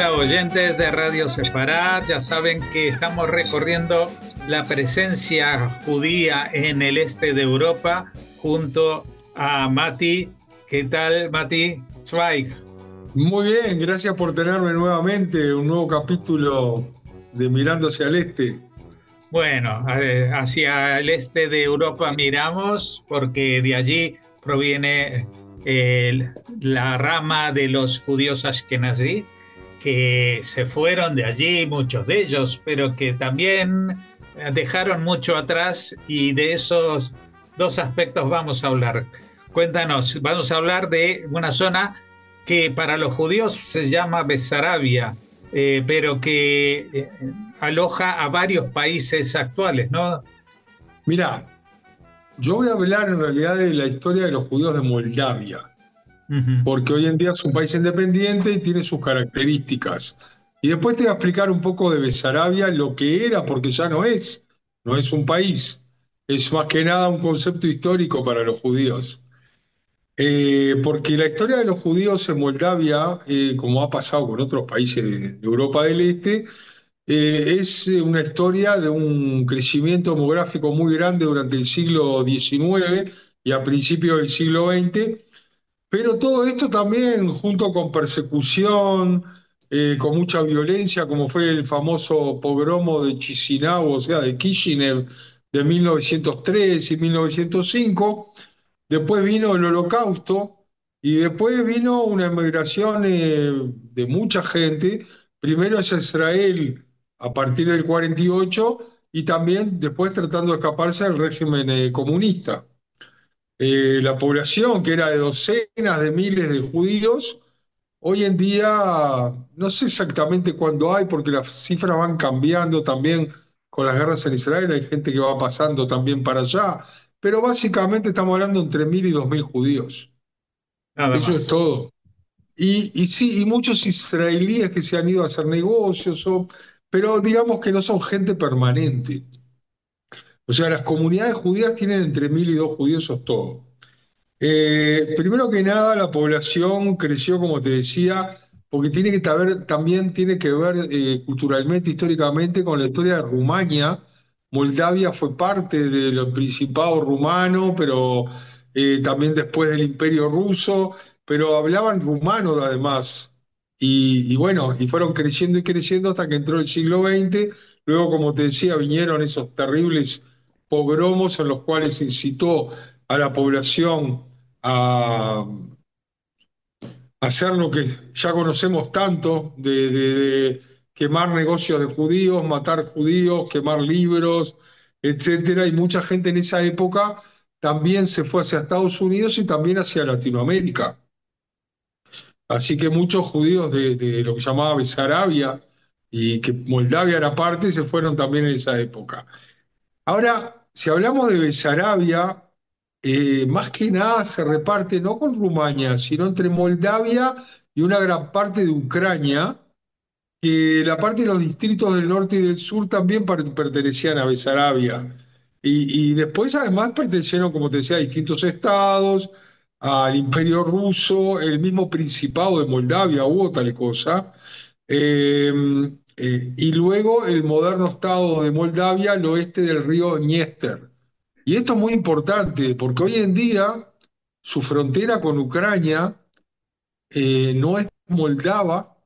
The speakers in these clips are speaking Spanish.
Hola oyentes de Radio Sefarad, ya saben que estamos recorriendo la presencia judía en el este de Europa junto a Mati. ¿Qué tal, Mati Zweig? Muy bien, gracias por tenerme nuevamente, un nuevo capítulo de Mirando hacia el Este. Bueno, hacia el este de Europa miramos porque de allí proviene la rama de los judíos ashkenazí que se fueron de allí, muchos de ellos, pero que también dejaron mucho atrás y de esos dos aspectos vamos a hablar. Cuéntanos, vamos a hablar de una zona que para los judíos se llama Besarabia, pero que aloja a varios países actuales, ¿no? Mirá, yo voy a hablar en realidad de la historia de los judíos de Moldavia, Ujú. porque hoy en día es un país independiente y tiene sus características. Y después te voy a explicar un poco de Besarabia, lo que era, porque ya no es un país, es más que nada un concepto histórico para los judíos. Porque la historia de los judíos en Moldavia, como ha pasado con otros países de Europa del Este, es una historia de un crecimiento demográfico muy grande durante el siglo XIX y a principios del siglo XX, pero todo esto también junto con persecución, con mucha violencia, como fue el famoso pogromo de Chisinau, o sea, de Kishinev, de 1903 y 1905. Después vino el Holocausto y después vino una emigración de mucha gente, primero hacia Israel a partir del 48 y también después tratando de escaparse del régimen comunista. La población, que era de docenas de miles de judíos, hoy en día no sé exactamente cuándo hay, porque las cifras van cambiando también con las guerras en Israel, hay gente que va pasando también para allá, pero básicamente estamos hablando entre 1.000 y 2.000 judíos. Nada Eso es más. todo. Y sí, y muchos israelíes que se han ido a hacer negocios, pero digamos que no son gente permanente. O sea, las comunidades judías tienen entre 1.000 y 2 judíos, eso es todo. Primero que nada, la población creció, como te decía, porque tiene que ver, también tiene que ver culturalmente, históricamente, con la historia de Rumania. Moldavia fue parte del Principado rumano, pero también después del Imperio ruso, pero hablaban rumano además. Y bueno, y fueron creciendo y creciendo hasta que entró el siglo XX. Luego, como te decía, vinieron esos terribles pogromos en los cuales se incitó a la población a hacer lo que ya conocemos tanto, de quemar negocios de judíos, matar judíos, quemar libros, etcétera. Y mucha gente en esa época también se fue hacia Estados Unidos y también hacia Latinoamérica. Así que muchos judíos de lo que llamaba Besarabia y que Moldavia era parte, se fueron también en esa época. Ahora, si hablamos de Besarabia, más que nada se reparte no con Rumania, sino entre Moldavia y una gran parte de Ucrania, que la parte de los distritos del norte y del sur también pertenecían a Besarabia. Y después además pertenecieron, como te decía, a distintos estados, al Imperio Ruso, el mismo Principado de Moldavia, hubo tal cosa. Eh, y luego el moderno estado de Moldavia al oeste del río Dniester. Y esto es muy importante porque hoy en día su frontera con Ucrania no es moldava,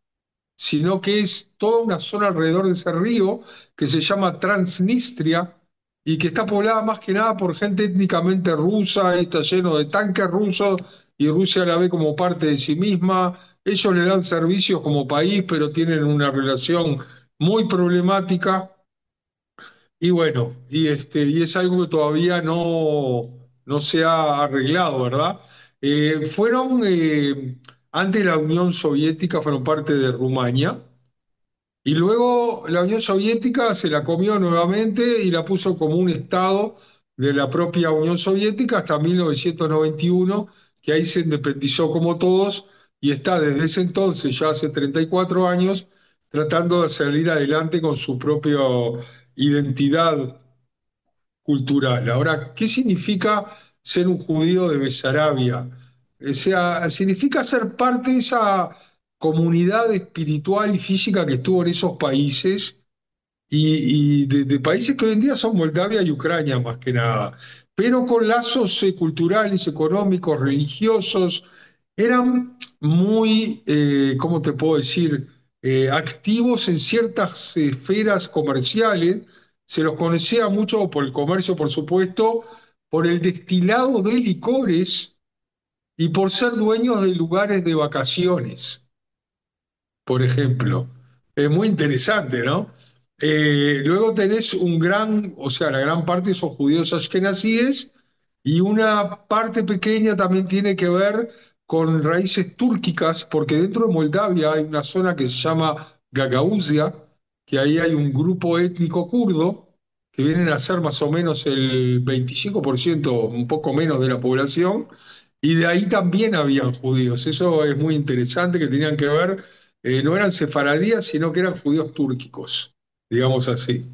sino que es toda una zona alrededor de ese río que se llama Transnistria y que está poblada más que nada por gente étnicamente rusa, y está lleno de tanques rusos y Rusia la ve como parte de sí misma. Ellos le dan servicios como país, pero tienen una relación muy problemática. Y bueno, y es algo que todavía no se ha arreglado, ¿verdad? Antes de la Unión Soviética, fueron parte de Rumania, y luego la Unión Soviética se la comió nuevamente y la puso como un estado de la propia Unión Soviética hasta 1991, que ahí se independizó como todos y está desde ese entonces, ya hace 34 años, tratando de salir adelante con su propia identidad cultural. Ahora, ¿qué significa ser un judío de Besarabia? O sea, significa ser parte de esa comunidad espiritual y física que estuvo en esos países y de países que hoy en día son Moldavia y Ucrania más que nada, pero con lazos culturales, económicos, religiosos, eran muy, ¿cómo te puedo decir?, activos en ciertas esferas comerciales, se los conocía mucho por el comercio, por supuesto, por el destilado de licores y por ser dueños de lugares de vacaciones por ejemplo. Es muy interesante, ¿no? Luego tenés un gran, o sea, la gran parte son judíos ashkenazíes y una parte pequeña también tiene que ver con raíces túrquicas, porque dentro de Moldavia hay una zona que se llama Gagauzia, que ahí hay un grupo étnico kurdo, que vienen a ser más o menos el 25%, un poco menos de la población, y de ahí también habían judíos. Eso es muy interesante, que tenían que ver no eran sefaradíes, sino que eran judíos túrquicos, digamos así.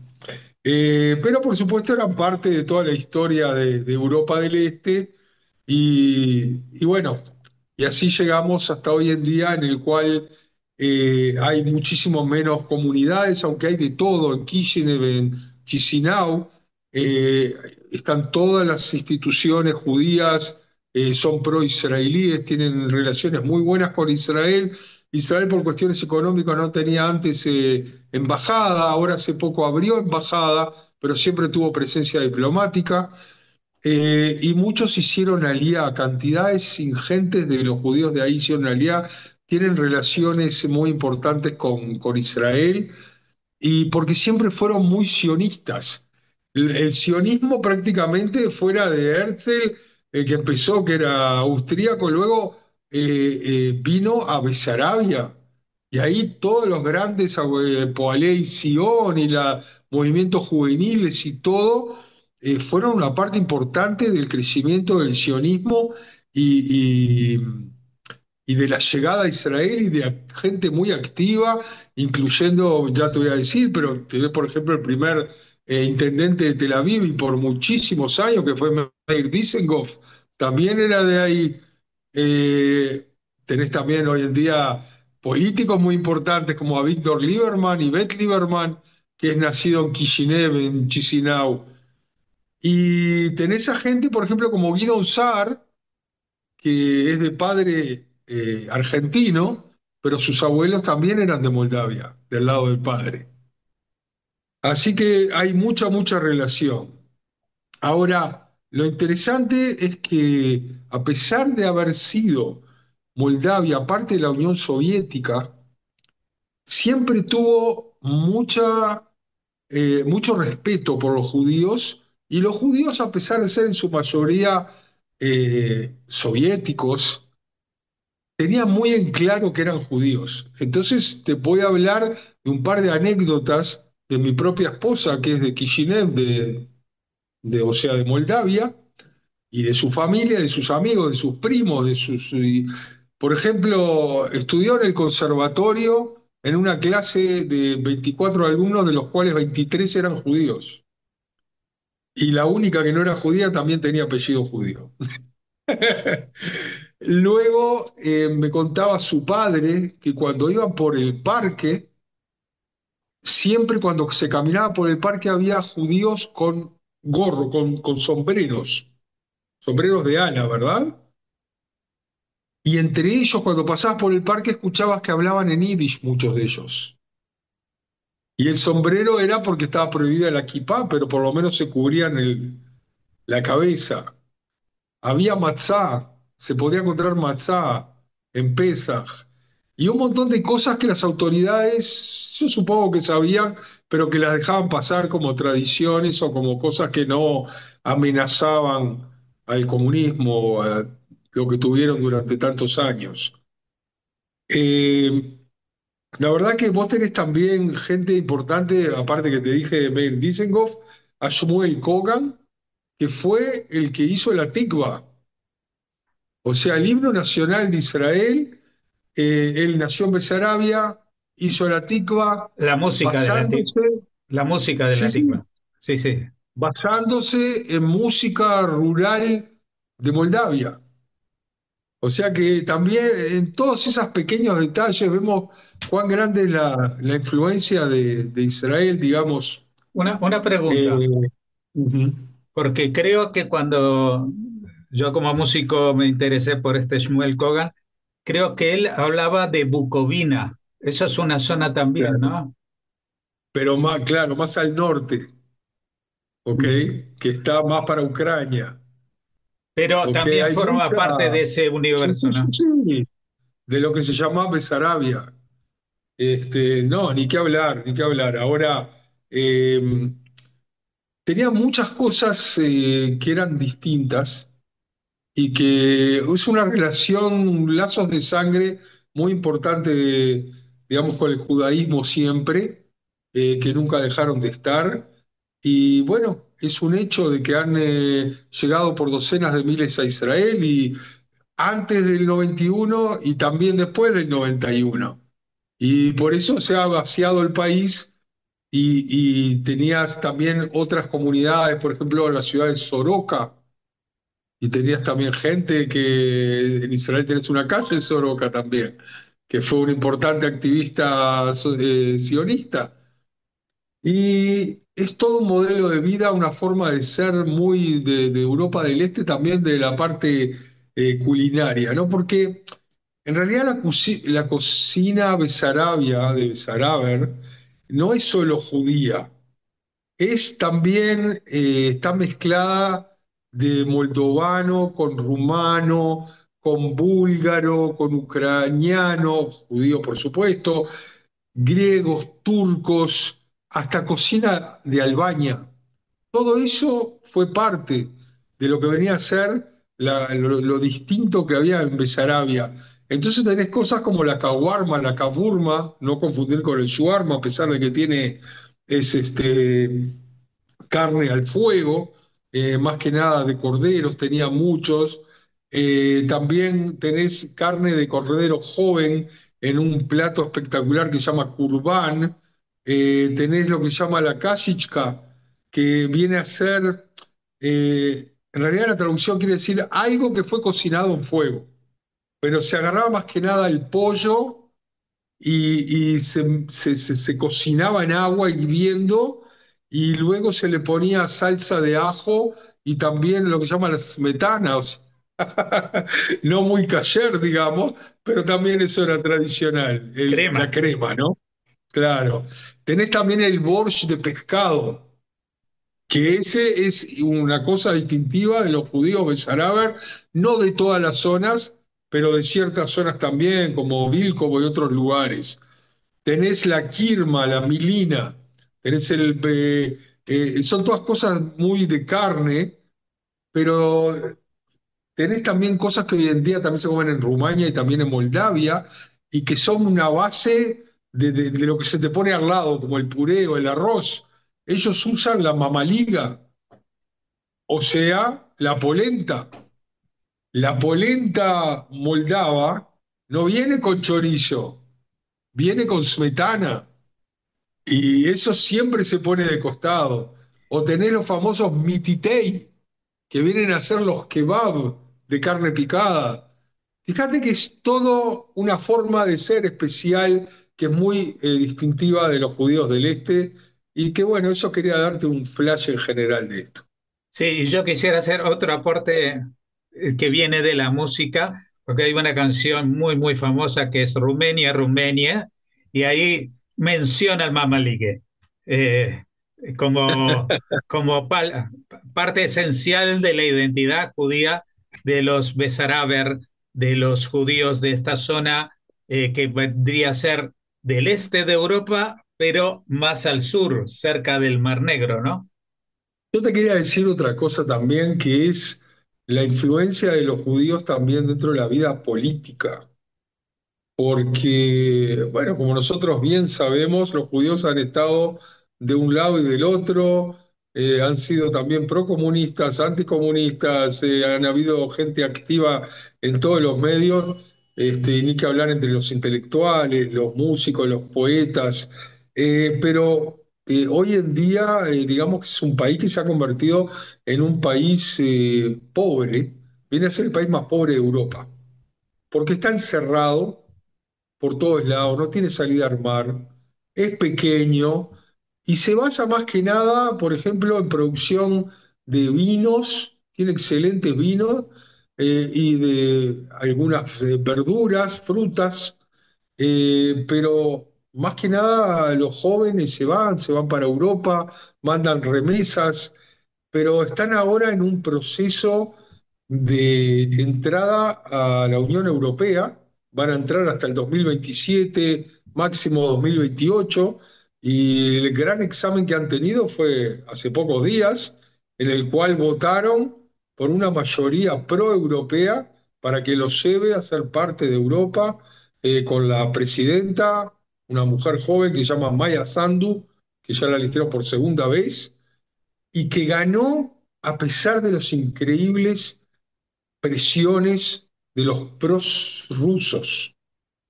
Pero por supuesto eran parte de toda la historia de Europa del Este y bueno, y así llegamos hasta hoy en día en el cual hay muchísimo menos comunidades, aunque hay de todo en Kishinev, en Chisinau, eh, están todas las instituciones judías, son pro-israelíes, tienen relaciones muy buenas con Israel. Israel por cuestiones económicas no tenía antes embajada, ahora hace poco abrió embajada, pero siempre tuvo presencia diplomática. Y muchos hicieron alía, cantidades ingentes de los judíos de ahí hicieron alía, tienen relaciones muy importantes con Israel y porque siempre fueron muy sionistas. El sionismo prácticamente fuera de Herzl, que empezó, que era austríaco, luego vino a Besarabia. Y ahí todos los grandes, Poalé y Sion y los movimientos juveniles y todo, fueron una parte importante del crecimiento del sionismo y, y- y de la llegada a Israel y de gente muy activa, incluyendo, ya te voy a decir, pero tenés, por ejemplo, el primer intendente de Tel Aviv y por muchísimos años, que fue Meir Dizengoff, también era de ahí. Tenés también hoy en día políticos muy importantes como a Víctor Lieberman y Beth Lieberman, que es nacido en Kishinev, en Chisinau. Y tenés a gente, por ejemplo, como Guido Saar, que es de padre argentino, pero sus abuelos también eran de Moldavia, del lado del padre. Así que hay mucha, mucha relación. Ahora, lo interesante es que a pesar de haber sido Moldavia parte de la Unión Soviética, siempre tuvo mucho respeto por los judíos y los judíos, a pesar de ser en su mayoría soviéticos, tenían muy en claro que eran judíos. Entonces te voy a hablar de un par de anécdotas de mi propia esposa, que es de Kishinev, o sea, de Moldavia, y de su familia, de sus amigos, de sus primos, por ejemplo, estudió en el conservatorio en una clase de 24 alumnos, de los cuales 23 eran judíos. Y la única que no era judía también tenía apellido judío. Luego me contaba su padre que cuando iban por el parque, siempre cuando se caminaba por el parque había judíos con gorro, con sombreros, sombreros de ala, ¿verdad? Y entre ellos, cuando pasabas por el parque, escuchabas que hablaban en yiddish muchos de ellos. Y el sombrero era porque estaba prohibida la kipá, pero por lo menos se cubrían la cabeza. Había matzá, se podía encontrar matzá en Pesaj. Y un montón de cosas que las autoridades, yo supongo que sabían, pero que las dejaban pasar como tradiciones o como cosas que no amenazaban al comunismo, a lo que tuvieron durante tantos años. Eh, la verdad que vos tenés también gente importante, aparte que te dije de Meir Dizengoff, a Shmuel Kogan, que fue el que hizo la Tikva. O sea, el himno nacional de Israel, él nació en Besarabia, hizo la tikva La música de basándose, la música de sí, la sí, tikva. Sí, sí. basándose en música rural de Moldavia. O sea que también en todos esos pequeños detalles vemos cuán grande es la influencia de Israel, digamos. Una pregunta, Eh, Ujú. porque creo que cuando yo como músico me interesé por este Shmuel Kogan, creo que él hablaba de Bucovina. Eso es una zona también, Claro. ¿no? Pero más, claro, más al norte, ¿ok? Que está más para Ucrania, Pero ¿ok? también Hay forma mucha... parte de ese Sí, universo, sí, sí, ¿no? sí, de lo que se llama Besarabia. No, ni qué hablar, ni qué hablar. Ahora, tenía muchas cosas que eran distintas y que es una relación, lazos de sangre muy importante, digamos, con el judaísmo siempre, que nunca dejaron de estar. Y bueno, es un hecho de que han llegado por docenas de miles a Israel y antes del 91 y también después del 91. Y por eso se ha vaciado el país y tenías también otras comunidades, por ejemplo, la ciudad de Soroca, y tenías también gente que en Israel tenés una calle en Soroca también, que fue un importante activista sionista. Y es todo un modelo de vida, una forma de ser muy de Europa del Este, también de la parte culinaria, ¿no? Porque en realidad la cocina besarabia, de Besaraber, no es solo judía, es también, está mezclada de moldovano con rumano, con búlgaro, con ucraniano, judío por supuesto, griegos, turcos, hasta cocina de Albania. Todo eso fue parte de lo que venía a ser lo distinto que había en Besarabia. Entonces tenés cosas como la kawarma, la kavurma, no confundir con el shawarma, a pesar de que tiene, es carne al fuego, más que nada de corderos, tenía muchos. También tenés carne de cordero joven en un plato espectacular que se llama kurbán. Tenés lo que se llama la kashishka, que viene a ser, en realidad la traducción quiere decir algo que fue cocinado en fuego, pero se agarraba más que nada el pollo y se cocinaba en agua hirviendo y luego se le ponía salsa de ajo y también lo que llaman las smetanas, no muy kasher, digamos, pero también eso era tradicional, la Crema. crema, ¿no? Claro. Tenés también el borscht de pescado, que ese es una cosa distintiva de los judíos besárabe, no de todas las zonas, pero de ciertas zonas también, como Vilcov y otros lugares. Tenés la quirma, la milina, tenés son todas cosas muy de carne, pero tenés también cosas que hoy en día también se comen en Rumania y también en Moldavia, y que son una base de lo que se te pone al lado, como el puré o el arroz. Ellos usan la mamaliga, o sea, la polenta. La polenta moldava no viene con chorizo, viene con smetana. Y eso siempre se pone de costado. O tenés los famosos mititei, que vienen a ser los kebab de carne picada. Fíjate que es todo una forma de ser especial que es muy distintiva de los judíos del este y que bueno, eso quería darte un flash en general de esto. Sí, y yo quisiera hacer otro aporte que viene de la música, porque hay una canción muy, muy famosa que es Rumenia, Rumenia, y ahí menciona al Mama Ligue eh, como, parte esencial de la identidad judía de los Besaraber, de los judíos de esta zona que vendría a ser del este de Europa, pero más al sur, cerca del Mar Negro, ¿no? Yo te quería decir otra cosa también, que es la influencia de los judíos también dentro de la vida política. Porque, bueno, como nosotros bien sabemos, los judíos han estado de un lado y del otro, han sido también procomunistas, anticomunistas, han habido gente activa en todos los medios, y ni que hablar entre los intelectuales, los músicos, los poetas, pero hoy en día, digamos que es un país que se ha convertido en un país pobre, viene a ser el país más pobre de Europa. porque está encerrado por todos lados, no tiene salida al mar, es pequeño y se basa más que nada, por ejemplo, en producción de vinos, tiene excelentes vinos y de algunas verduras, frutas, pero más que nada los jóvenes se van para Europa, mandan remesas, pero están ahora en un proceso de entrada a la Unión Europea, van a entrar hasta el 2027, máximo 2028, y el gran examen que han tenido fue hace pocos días, en el cual votaron por una mayoría pro-europea para que los lleve a ser parte de Europa, con la presidenta, una mujer joven que se llama Maya Sandu, que ya la eligieron por segunda vez, y que ganó a pesar de las increíbles presiones de los pros rusos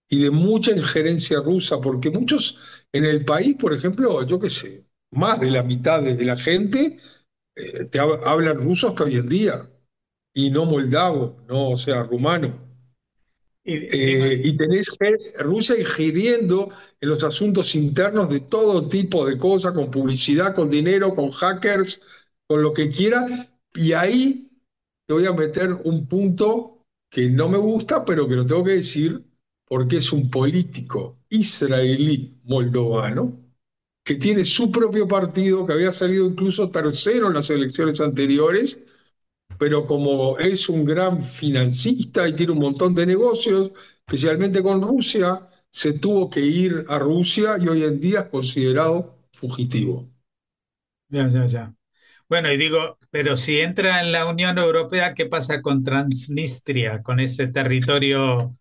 y de mucha injerencia rusa, porque muchos en el país, por ejemplo, yo qué sé, más de la mitad de la gente hablan ruso hasta hoy en día, y no moldavo, no, o sea, rumano. Y te Y tenés Rusia ingiriendo en los asuntos internos de todo tipo de cosas, con publicidad, con dinero, con hackers, con lo que quiera. Y ahí te voy a meter un punto que no me gusta, pero que lo tengo que decir, porque es un político israelí moldovano que tiene su propio partido, que había salido incluso tercero en las elecciones anteriores, pero como es un gran financista y tiene un montón de negocios, especialmente con Rusia, se tuvo que ir a Rusia y hoy en día es considerado fugitivo. Ya, ya, ya. Bueno, y digo, pero si entra en la Unión Europea, ¿qué pasa con Transnistria, con ese territorio?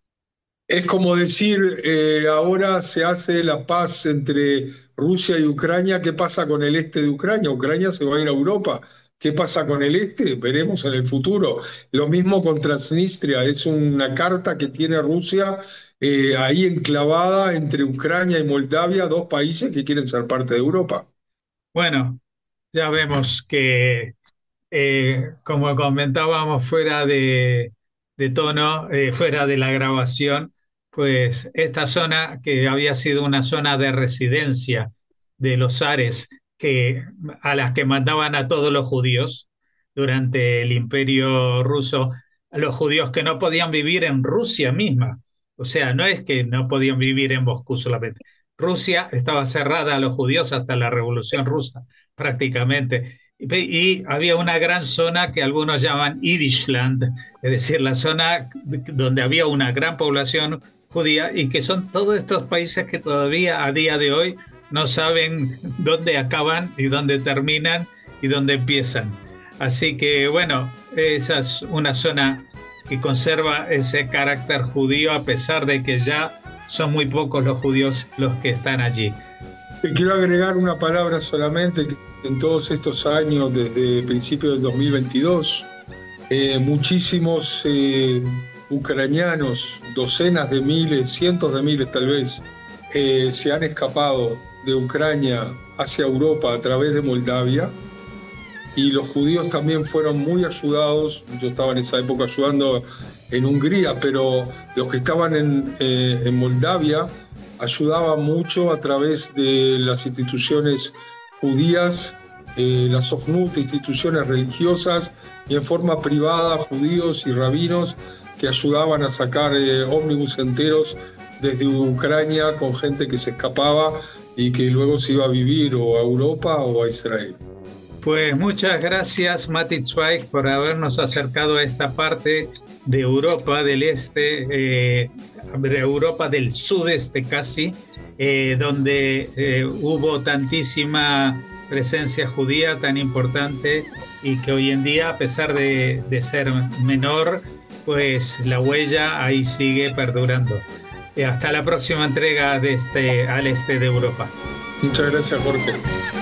Es como decir, ahora se hace la paz entre Rusia y Ucrania, ¿qué pasa con el este de Ucrania? Ucrania se va a ir a Europa. ¿Qué pasa con el este? Veremos en el futuro. Lo mismo con Transnistria, es una carta que tiene Rusia ahí enclavada entre Ucrania y Moldavia, dos países que quieren ser parte de Europa. Bueno, ya vemos que como comentábamos fuera de tono, fuera de la grabación, pues esta zona que había sido una zona de residencia de los zares a las que mandaban a todos los judíos durante el Imperio Ruso, a los judíos que no podían vivir en Rusia misma. O sea, no es que no podían vivir en Moscú solamente. Rusia estaba cerrada a los judíos hasta la Revolución Rusa, prácticamente. Y había una gran zona que algunos llaman Yiddishland, es decir, la zona donde había una gran población judía y que son todos estos países que todavía a día de hoy no saben dónde acaban y dónde terminan y dónde empiezan. Así que bueno, esa es una zona que conserva ese carácter judío a pesar de que ya son muy pocos los judíos los que están allí. Te quiero agregar una palabra solamente, que en todos estos años, desde principios del 2022, muchísimos ucranianos, docenas de miles, cientos de miles tal vez, se han escapado de Ucrania hacia Europa a través de Moldavia, y los judíos también fueron muy ayudados. Yo estaba en esa época ayudando en Hungría, pero los que estaban en Moldavia ayudaban mucho a través de las instituciones judías, las Sojnut, instituciones religiosas, y en forma privada judíos y rabinos que ayudaban a sacar ómnibus enteros desde Ucrania con gente que se escapaba y que luego se iba a vivir o a Europa o a Israel. Pues muchas gracias, Mati Zweig, por habernos acercado a esta parte de Europa del Este, de Europa del Sudeste casi, donde hubo tantísima presencia judía tan importante y que hoy en día, a pesar de ser menor, pues la huella ahí sigue perdurando. Hasta la próxima entrega de Al Este de Europa. Muchas gracias, Jorge.